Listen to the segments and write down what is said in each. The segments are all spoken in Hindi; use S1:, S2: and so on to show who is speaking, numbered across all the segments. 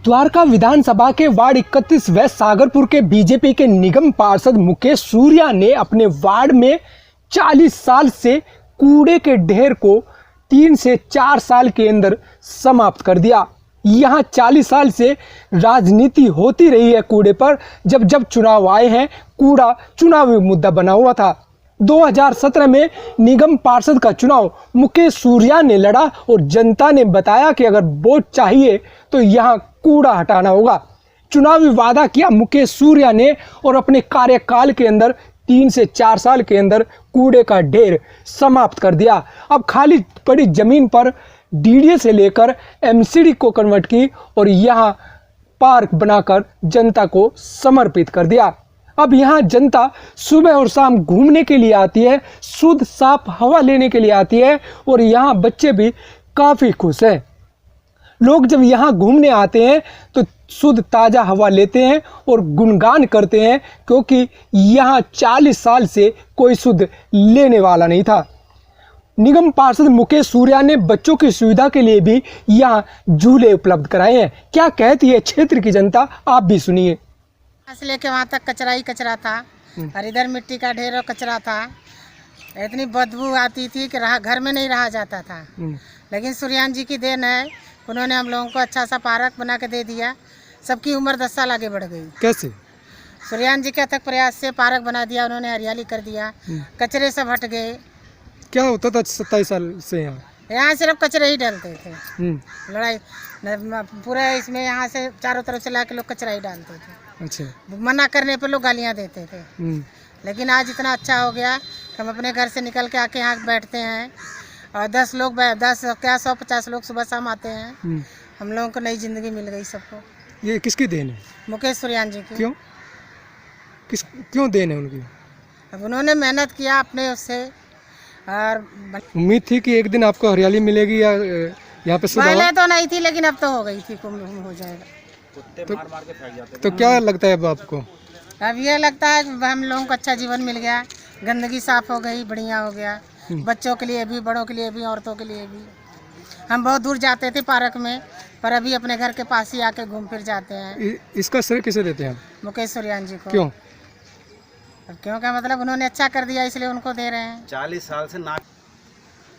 S1: द्वारका विधानसभा के वार्ड 31 व सागरपुर के बीजेपी के निगम पार्षद मुकेश सूर्या ने अपने वार्ड में 40 साल से कूड़े के ढेर को 3 से 4 साल के अंदर समाप्त कर दिया। यहाँ 40 साल से राजनीति होती रही है कूड़े पर। जब जब चुनाव आए हैं कूड़ा चुनावी मुद्दा बना हुआ था। 2017 में निगम पार्षद का चुनाव मुकेश सूर्या ने लड़ा और जनता ने बताया कि अगर वोट चाहिए तो यहाँ कूड़ा हटाना होगा। चुनावी वादा किया मुकेश सूर्या ने और अपने कार्यकाल के अंदर 3 से 4 साल के अंदर कूड़े का ढेर समाप्त कर दिया। अब खाली पड़ी जमीन पर डीडीए से लेकर एमसीडी को कन्वर्ट की और यहाँ पार्क बनाकर जनता को समर्पित कर दिया। अब यहाँ जनता सुबह और शाम घूमने के लिए आती है, शुद्ध साफ हवा लेने के लिए आती है और यहाँ बच्चे भी काफ़ी खुश हैं। लोग जब यहाँ घूमने आते हैं तो शुद्ध ताज़ा हवा लेते हैं और गुणगान करते हैं, क्योंकि यहाँ 40 साल से कोई शुद्ध लेने वाला नहीं था। निगम पार्षद मुकेश सूर्या ने बच्चों की सुविधा के लिए भी यहाँ झूले उपलब्ध कराए हैं। क्या कहती है क्षेत्र की जनता, आप भी सुनिए।
S2: यहाँ से लेके वहाँ तक कचरा ही कचरा था और इधर मिट्टी का ढेर और कचरा था। इतनी बदबू आती थी कि घर में नहीं रहा जाता था। लेकिन सूर्यान जी की देन है, उन्होंने हम लोगों को अच्छा सा पार्क बना के दे दिया। सबकी उम्र 10 साल आगे बढ़ गई।
S1: कैसे?
S2: सूर्यान जी के अथक प्रयास से पार्क बना दिया उन्होंने, हरियाली कर दिया, कचरे सब हट गए।
S1: क्या होता था 27 साल से
S2: यहाँ सिर्फ कचरे ही डालते थे। लड़ाई पूरा इसमें यहाँ से चारों तरफ से लाके लोग कचरा ही डालते थे।
S1: अच्छा।
S2: मना करने पे लोग गालियाँ देते थे। लेकिन आज इतना अच्छा हो गया कि हम अपने घर से निकल के आके यहाँ बैठते हैं और 10 लोग 150 लोग सुबह शाम आते हैं। हम लोगों को नई जिंदगी मिल गई सबको।
S1: ये किसकी देन है?
S2: मुकेश सूर्यान जी की।
S1: क्यों देन है उनकी?
S2: अब उन्होंने मेहनत किया अपने उससे और
S1: उम्मीद थी कि एक दिन आपको हरियाली मिलेगी या यहाँ पे
S2: पहले तो नहीं थी, लेकिन अब तो हो गई थी, हो जाएगा।
S1: तो क्या लगता है अब आपको?
S2: अब ये लगता है कि हम लोगों को अच्छा जीवन मिल गया, गंदगी साफ हो गई, बढ़िया हो गया। बच्चों के लिए भी, बड़ों के लिए भी, औरतों के लिए भी। हम बहुत दूर जाते थे पार्क में, पर अभी अपने घर के पास ही आके घूम फिर जाते हैं।
S1: इसका श्रेय किसे देते हैं?
S2: मुकेश सूर्यान जी को।
S1: क्यों?
S2: अब क्यों का मतलब उन्होंने अच्छा कर दिया इसलिए उनको दे रहे हैं।
S3: 40 साल से ना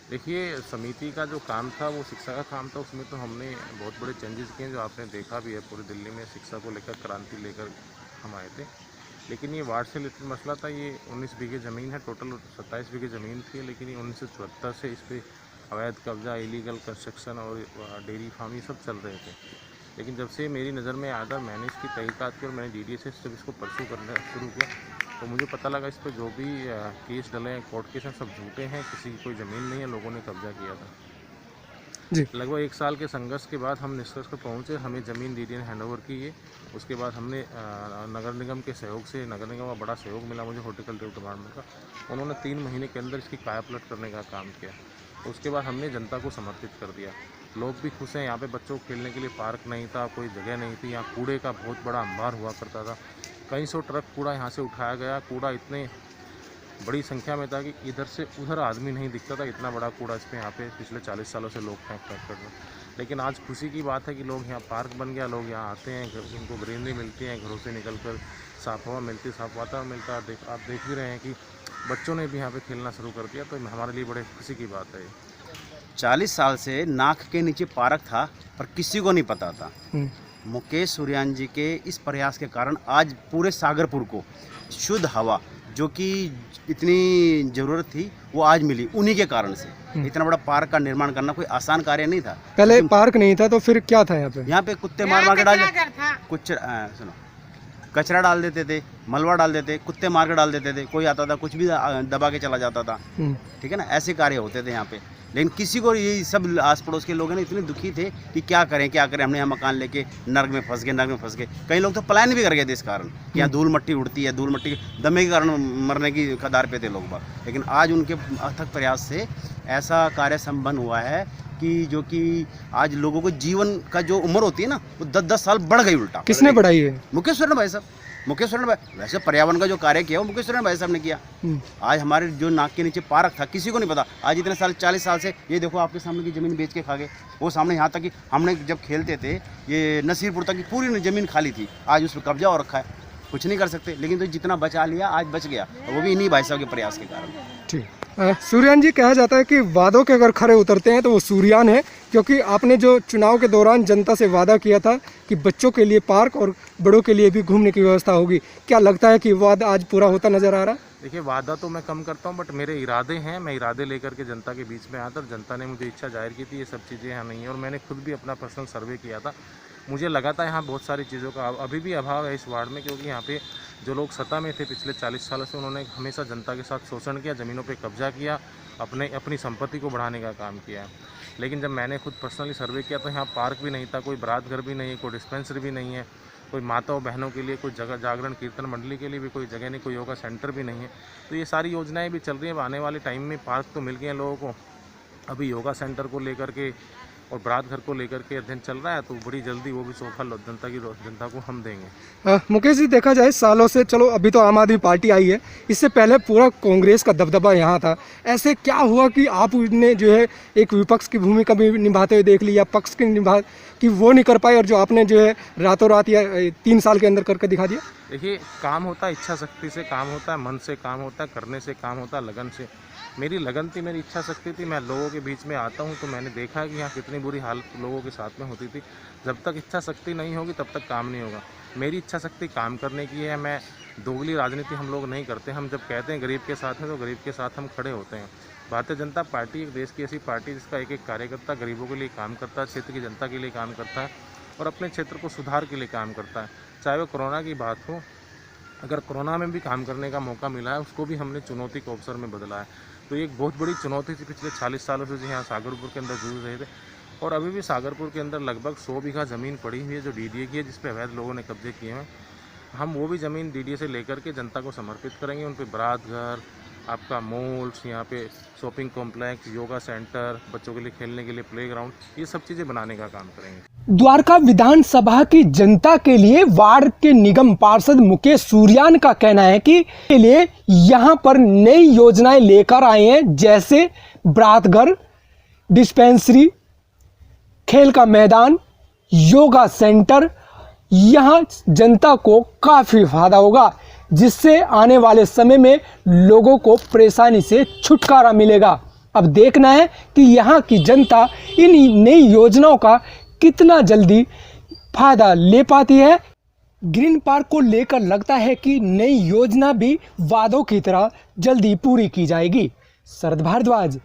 S4: देखिए, समिति का जो काम था वो शिक्षा का काम था। उसमें तो हमने बहुत बड़े चेंजेस किए जो आपने देखा भी है। पूरी दिल्ली में शिक्षा को लेकर क्रांति लेकर हम आए थे। लेकिन ये वार्ड से रिलेटेड मसला था। ये 19 बीघे ज़मीन है, टोटल 27 बीघे ज़मीन थी। लेकिन ये 1974 से इस पर अवैध कब्जा, इलीगल कंस्ट्रक्शन और डेयरी फार्म ये सब चल रहे थे। लेकिन जब से मेरी नज़र में आया था, मैंने इसकी तहकीकात की और मैंने डीडीए से जब इसको परसू करना शुरू किया तो मुझे पता लगा इस पर जो भी केस डले हैं, कोर्ट केस हैं, सब झूठे हैं। किसी की कोई ज़मीन नहीं है, लोगों ने कब्जा किया था
S1: जी।
S4: लगभग 1 साल के संघर्ष के बाद हम निष्कर्ष पर पहुँचे। हमें ज़मीन डीडीए ने हैंडओवर की है। उसके बाद हमने नगर निगम के सहयोग से, नगर निगम का बड़ा सहयोग मिला मुझे हॉर्टिकल्चर डिपार्टमेंट का। उन्होंने 3 महीने के अंदर इसकी कायापलट करने का काम किया। तो उसके बाद हमने जनता को समर्पित कर दिया। लोग भी खुश हैं। यहाँ पे बच्चों को खेलने के लिए पार्क नहीं था, कोई जगह नहीं थी। यहाँ कूड़े का बहुत बड़ा अंबार हुआ करता था। कई सौ ट्रक कूड़ा यहाँ से उठाया गया। कूड़ा इतने बड़ी संख्या में था कि इधर से उधर आदमी नहीं दिखता था। इतना बड़ा कूड़ा इस पर यहाँ पे पिछले 40 सालों से लोग फेंक कर रहे। लेकिन आज खुशी की बात है कि लोग यहाँ पार्क बन गया, लोग यहाँ आते हैं, उनको ग्रीनरी मिलती है, घरों से निकलकर साफ हवा मिलती है, साफ वातावरण मिलता है। आप देख भी रहे हैं कि बच्चों ने भी यहाँ पे खेलना शुरू कर दिया। तो हमारे लिए बड़े खुशी की बात है।
S3: 40 साल से नाक के नीचे पार्क था पर किसी को नहीं पता था। मुकेश सूर्यान जी के इस प्रयास के कारण आज पूरे सागरपुर को शुद्ध हवा, जो कि इतनी ज़रूरत थी, वो आज मिली उन्हीं के कारण से। इतना बड़ा पार्क का निर्माण करना कोई आसान कार्य नहीं था।
S1: पहले पार्क नहीं था तो फिर क्या था यहाँ पे?
S3: यहाँ पे कुत्ते मार के डाल कुछ सुनो, कचरा डाल देते थे, मलबा डाल देते, कुत्ते मार के डाल देते थे। कोई आता था कुछ भी दबा के चला जाता था। ठीक है ना, ऐसे कार्य होते थे यहाँ पे। लेकिन किसी को, ये सब आस पड़ोस के लोग हैं ना इतने दुखी थे कि क्या करें। हमने यहाँ मकान लेके नर्क में फंस गए। कई लोग तो पलायन भी कर गए थे इस कारण कि यहाँ धूल मट्टी उड़ती है, धूल मट्टी दमे के कारण मरने की कगार पे थे लोग बाग। लेकिन आज उनके अथक प्रयास से ऐसा कार्य संपन्न हुआ है कि जो कि आज लोगों को जीवन का जो उम्र होती है ना, वो 10-10 साल बढ़ गई उल्टा।
S1: किसने बढ़ाई है?
S3: मुकेश सूर्या भाई साहब। मुकेश सुरेन भाई, वैसे पर्यावरण का जो कार्य किया वो मुकेश सुरेन भाई साहब ने किया। आज हमारे जो नाक के नीचे पार्क था, किसी को नहीं पता। आज इतने साल 40 साल से ये देखो आपके सामने की ज़मीन बेच के खा गए। वो सामने यहाँ तक कि हमने जब खेलते थे ये नसीरपुर तक की पूरी ज़मीन खाली थी, आज उस पर कब्जा हो रखा है। कुछ नहीं कर सकते, लेकिन तो जितना बचा लिया आज बच गया, वो भी इन्हीं भाई साहब के प्रयास के कारण।
S1: ठीक। सूर्यान जी, कहा जाता है कि वादों के अगर खरे उतरते हैं तो वो सूर्यान है, क्योंकि आपने जो चुनाव के दौरान जनता से वादा किया था कि बच्चों के लिए पार्क और बड़ों के लिए भी घूमने की व्यवस्था होगी, क्या लगता है कि वादा आज पूरा होता नजर आ रहा है?
S4: देखिए, वादा तो मैं कम करता हूँ, बट मेरे इरादे हैं। मैं इरादे लेकर के जनता के बीच में आता, जनता ने मुझे इच्छा जाहिर की थी ये सब चीज़ें यहाँ नहीं है। और मैंने खुद भी अपना पर्सनल सर्वे किया था, मुझे लगा था यहाँ बहुत सारी चीज़ों का अभी भी अभाव है इस वार्ड में, क्योंकि यहाँ पे जो लोग सत्ता में थे पिछले 40 सालों से, उन्होंने हमेशा जनता के साथ शोषण किया, ज़मीनों पे कब्जा किया, अपनी संपत्ति को बढ़ाने का काम किया है। लेकिन जब मैंने खुद पर्सनली सर्वे किया तो यहाँ पार्क भी नहीं था, कोई बारात घर भी नहीं है, कोई डिस्पेंसरी भी नहीं है, कोई माताओं बहनों के लिए कोई जगह, जागरण कीर्तन मंडली के लिए भी कोई जगह नहीं, कोई योगा सेंटर भी नहीं है। तो ये सारी योजनाएँ भी चल रही हैं। आने वाले टाइम में पार्क तो मिल गए हैं लोगों को, अभी योगा सेंटर को लेकर के और बरात घर को लेकर के अध्ययन चल रहा है, तो बड़ी जल्दी वो भी सफल जनता को हम देंगे।
S1: मुकेश जी, देखा जाए सालों से, चलो अभी तो आम आदमी पार्टी आई है, इससे पहले पूरा कांग्रेस का दबदबा यहाँ था। ऐसे क्या हुआ कि आपने जो है एक विपक्ष की भूमिका भी निभाते हुए देख ली, या पक्ष की कि वो नहीं कर पाए, और जो आपने जो है रातों रात या 3 साल के अंदर करके दिखा दिया?
S4: देखिए, काम होता है इच्छा शक्ति से, काम होता है मन से, काम होता है करने से, काम होता है लगन से। मेरी लगन थी, मेरी इच्छा शक्ति थी। मैं लोगों के बीच में आता हूँ तो मैंने देखा कि यहाँ कितनी बुरी हालत लोगों के साथ में होती थी। जब तक इच्छा शक्ति नहीं होगी तब तक काम नहीं होगा। मेरी इच्छा शक्ति काम करने की है। मैं दोगली राजनीति हम लोग नहीं करते। हम जब कहते हैं गरीब के साथ हैं तो गरीब के साथ हम खड़े होते हैं। भारतीय जनता पार्टी एक देश की ऐसी पार्टी जिसका एक एक कार्यकर्ता गरीबों के लिए काम करता है, क्षेत्र की जनता के लिए काम करता है और अपने क्षेत्र को सुधार के लिए काम करता है। चाहे वो कोरोना की बात हो, अगर कोरोना में भी काम करने का मौका मिला है, उसको भी हमने चुनौती को अवसर में बदला है। तो ये एक बहुत बड़ी चुनौती थी पिछले 40 सालों से जो यहाँ सागरपुर के अंदर जूझ रहे थे। और अभी भी सागरपुर के अंदर लगभग 100 बीघा ज़मीन पड़ी हुई है जो डीडीए की है, जिस पे अवैध लोगों ने कब्जे किए हैं। हम वो भी ज़मीन डीडीए से लेकर के जनता को समर्पित करेंगे। उन पे बारात घर, आपका मॉल्स, यहाँ पे शॉपिंग कॉम्प्लेक्स, योगा सेंटर, बच्चों के लिए खेलने के लिए प्लेग्राउंड, ये सब चीज़ें बनाने का काम करेंगे।
S1: द्वारका विधानसभा की जनता के लिए वार्ड के निगम पार्षद मुकेश सूर्यान का कहना है कि के लिए यहाँ पर नई योजनाएं लेकर आए हैं, जैसे बारात घर, डिस्पेंसरी, खेल का मैदान, योगा सेंटर। यहाँ जनता को काफ़ी फायदा होगा, जिससे आने वाले समय में लोगों को परेशानी से छुटकारा मिलेगा। अब देखना है कि यहाँ की जनता इन नई योजनाओं का कितना जल्दी फायदा ले पाती है। ग्रीन पार्क को लेकर लगता है कि नई योजना भी वादों की तरह जल्दी पूरी की जाएगी। शरद भारद्वाज,